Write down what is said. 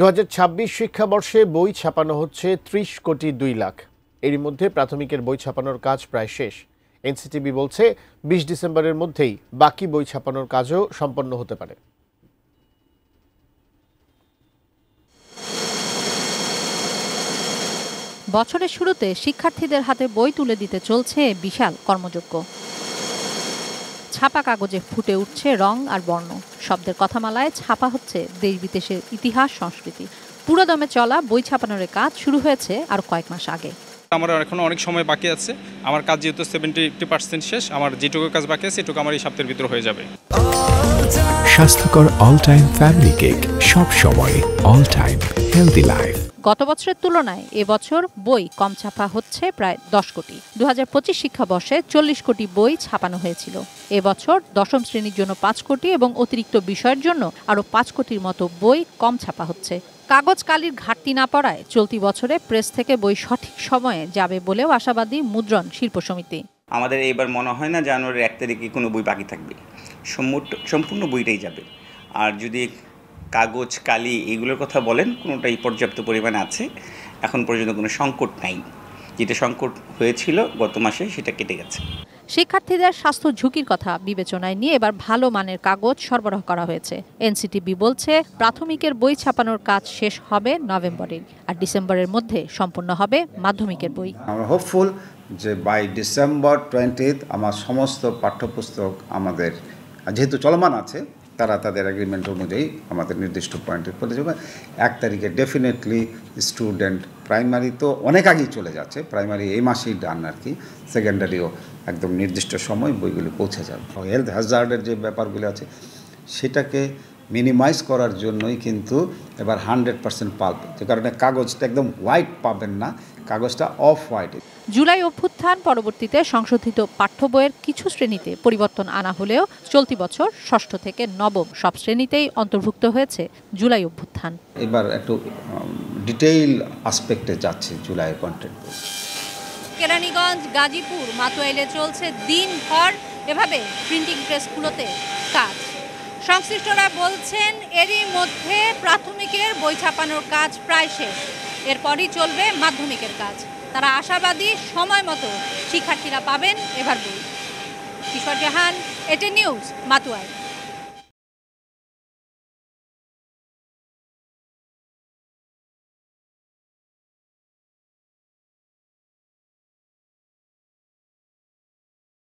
২০২৬ শিক্ষাবর্ষে বই ছাপানো হচ্ছে ৩০ কোটি ২ লাখ। এরই মধ্যে প্রাথমিকের বই ছাপানোর কাজ প্রায় শেষ। এনসিটিবি বলছে ২০ ডিসেম্বরের মধ্যেই বাকি বই ছাপানোর কাজও সম্পন্ন হতে পারে। বছরের শুরুতে শিক্ষার্থীদের হাতে বই তুলে দিতে চলছে বিশাল কর্মযজ্ঞ। ছাপা কাগজে ফুটে উঠছে রং আর বর্ণ, শব্দের কথামালায় ছাপা হচ্ছে দেশ বিদেশের ইতিহাস সংস্কৃতি। পুরোদমে চলা বই ছাপানোর কাজ শুরু হয়েছে আর কয়েক মাস আগে। আমার এখনো অনেক সময় বাকি আছে। আমার কাজ যেহেতু 70% শেষ, আমার যেটুকু কাজ বাকি আছে এটুকু আমার এই সপ্তাহের ভিতরে হয়ে যাবে। স্বাস্থ্যকর অল টাইম ফ্যামিলি কেক, সব সময় অল টাইম হেলদি লাইফ। গত বছরের তুলনায় এবছর বই কম ছাপা হচ্ছে প্রায় 10 কোটি। 2025 শিক্ষাবর্ষে 40 কোটি বই ছাপানো হয়েছিল। এবছর দশম শ্রেণীর জন্য 5 কোটি এবং অতিরিক্ত বিষয়ের জন্য আরও 5 কোটির মতো বই কম ছাপা হচ্ছে। কাগজ কালির ঘাটতি না পড়ায় চলতি বছরে প্রেস থেকে বই সঠিক সময়ে যাবে বলেও আশাবাদী মুদ্রণ শিল্প সমিতি। আমাদের এবার মনে হয় না জানুয়ারির 1 তারিখে কোনো বই বাকি থাকবে, সম্পূর্ণ বইটাই যাবে। আর যদি কাগজ কালি এগুলোর কথা বলেন, কোনোটাই পর্যাপ্ত পরিমাণে আছে, এখন পর্যন্ত কোনো সংকট নাই। যেটা সংকট হয়েছিল গত মাসে সেটা কেটে গেছে। শিক্ষার্থীদের স্বাস্থ্য ঝুঁকির কথা বিবেচনায় নিয়ে এবার ভালো মানের কাগজ সরবরাহ করা হয়েছে। এনসিটিবি বলছে প্রাথমিকের বই ছাপানোর কাজ শেষ হবে নভেম্বরে, আর ডিসেম্বরের মধ্যে সম্পূর্ণ হবে মাধ্যমিকের বই। আমরা হোপফুল যে বাই ডিসেম্বর 20 আমার সমস্ত পাঠ্যপুস্তক আমাদের যেহেতু চলমান আছে, তারা তাদের এগ্রিমেন্ট অনুযায়ী আমাদের নির্দিষ্ট পয়েন্টে পড়ে যাবে। 1 তারিখে ডেফিনেটলি স্টুডেন্ট, প্রাইমারি তো অনেক আগেই চলে যাচ্ছে, প্রাইমারি এই মাসেই ডান আর কি, সেকেন্ডারিও একদম নির্দিষ্ট সময় বইগুলি পৌঁছে যাবে। হেলথ হ্যাজার্ডের যে ব্যাপারগুলি আছে সেটাকে মিনিমাইজ করার জন্যই কিন্তু এবার 100% পাল্প, যে কারণে কাগজটা একদম হোয়াইট পাবেন না, কাগজটা অফ হোয়াইট। জুলাই অভ্যুত্থান পরবর্তীতে সংশোধিত পাঠ্য বইয়ের কিছু শ্রেণীতে পরিবর্তন আনা হলেও চলতি বছর ষষ্ঠ থেকে নবম সব শ্রেণীতেই অন্তর্ভুক্ত হয়েছে জুলাই অভ্যুত্থান। এবার একটু ডিটেইল আসপেক্টে যাচ্ছে জুলাই কন্টেন্ট। কেরানীগঞ্জ, গাজীপুর, মাতুয়াইলে চলছে দিনভর এভাবে প্রিন্টিং প্রেসগুলোতে কাজ। সংশ্লিষ্টরা বলছেন এরই মধ্যে প্রাথমিকের বই ছাপানোর কাজ প্রায় শেষ, এরপরই চলবে মাধ্যমিকের কাজ। তারা আশাবাদী সময় মতো শিক্ষার্থীরা পাবেন এবার বই। কিশোর জাহান, এটি নিউজ, মাতুয়াইল।